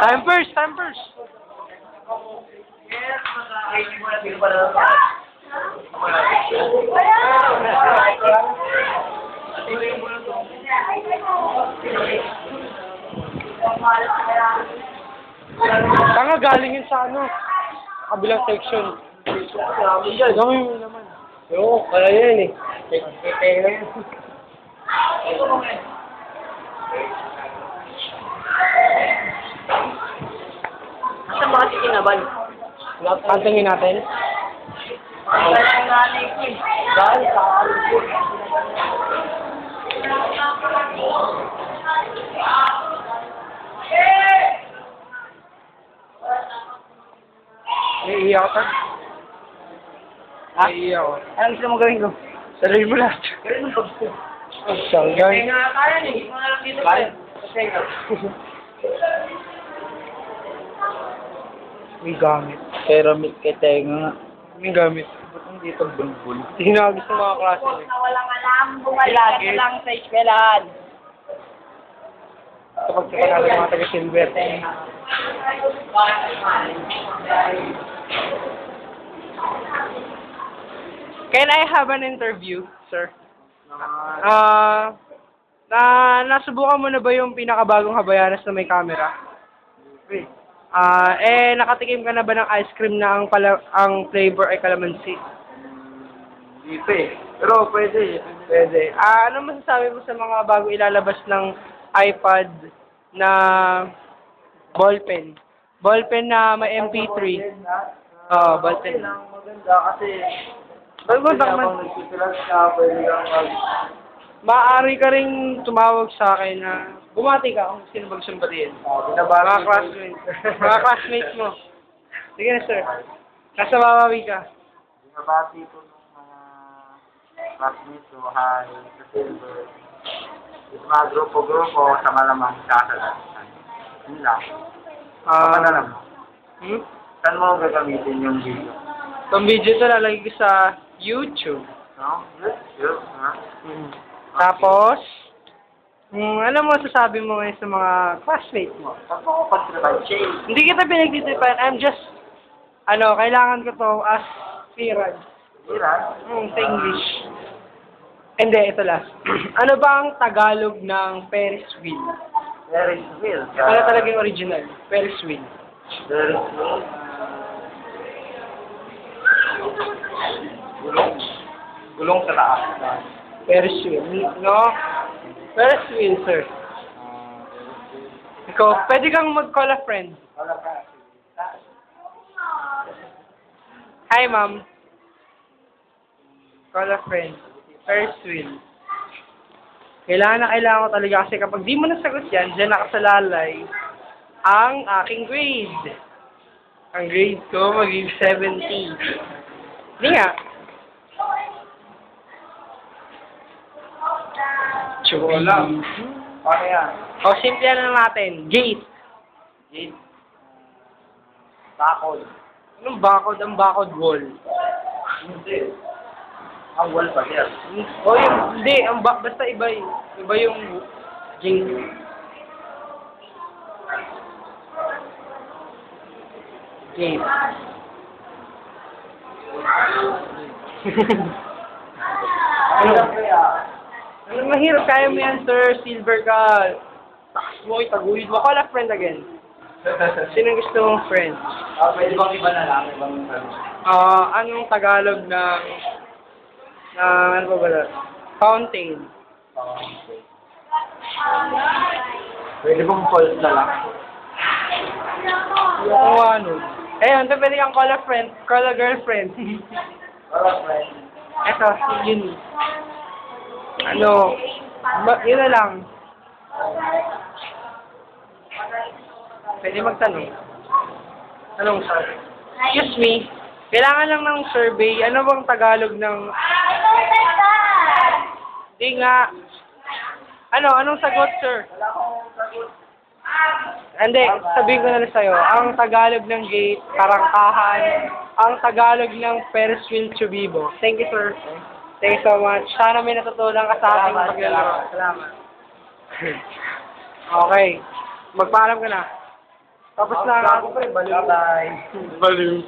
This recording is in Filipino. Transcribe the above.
Time first, time first. Tanga galing yun sa ano, kabilang section. Dami mo naman. Oo, kaya yan eh. Nasa mga titinaban? Pantangin natin. Naiiyak ka? Ha? Naiiyak ako. Anong gusto mo gawin ko? Saluhin mo lahat. Gawin mo pag-gusto. Sanggan. Kaya nga kaya eh. Hindi mo na lang dito pa. Kasi nga. May gamit. Keramit kay Tenga nga. May gamit. Ba't ang dito bulbul? Hinagis ng mga klase eh. Walang alam. Bumalik ka lang sa eskwelahan. Kapag sa pangalan ng mga taga-silver. Can I have an interview, sir? Nasubukan mo na ba yung pinakabagong Habayanas na may camera? Nakatikim ka na ba ng ice cream na ang flavor ay calamansi? Hindi pa eh. Pero pwede. Pwede. Ano masasabi mo sa mga bago ilalabas ng iPad na ballpen? Ballpen na may MP3. Oo, ballpen. Maganda kasi Pag-contact habang man. nagtitilas ka, pwede kang Maaari ka ring tumawag sa akin na bumati ka kung sino ba gusto mong batiin. Mga classmates. Mga classmates mo. Sige na, sir. Nasa babawi ka. binabati ko ng mga classmates ko, hi, sa silver. Yung mga grupo-grupo sa malamang sasalasan. Yun lang. Ano lang mo? Saan mo gagamitin yung video? Itong video ito lalagay ko sa YouTube. No? Yun, ha? Tapos, ano mo sasabi mo ngayon sa mga classmates mo? Saan mo ko pag-tribal Hindi kita pinagtitipan. I'm just, kailangan ko to as Pirag. Tira? Sa English. Hindi, ito last. Ano ba ang Tagalog ng Ferris wheel? There is will. Ano talaga yung original? Ferris wheel. There is will. Gulong sa taas. Ferris wheel. No? Ferris wheel, sir. Ikaw, pwede kang mag-call a friend. Wala ka. Hi, ma'am. Call a friend. Ferris wheel. Kailangan ko talaga kasi kapag di mo nasagot yan, dyan nakasalalay ang aking grade. Ang grade ko magiging 70. Hindi nga. Wala. Paano yan? O, simple na lang natin. Gate. Gate. Takod. Anong bakod? Ang bakod wall. Hindi. Ang wall pa yan. O, hindi. Basta iba yun. Iba yung gate. Gate. Ano mahirap kaya mo yan, sir? Silver ka. Takas mo, itaguyod mo. Call a friend again. Sino gusto mong friend? Pwede bang iba na lang? Ibang Anong Tagalog ng ano ba ba? Fountain. Pwede bang false na lang? Yung ano. Ayun, ito pwede kang call a friend. Call a girlfriend. Wala, friend. Eto, yun. Yun na lang. Pwede magtanong. Anong sir? Excuse me. Kailangan lang ng survey. Ano bang Tagalog ng... Di nga. Anong sagot, sir? Wala akong sagot. Hindi, sabihin ko na lang sa'yo. Ang Tagalog ng gate, parangkahan. Ang Tagalog ng Ferris wheel, Chubibo. Thank you, sir. Thank you so much. Sana may natutunan ka sa ating paglalaro. Salamat. Okay. Magpaalam ka na. Tapos na ako. Bye-bye. Baliw.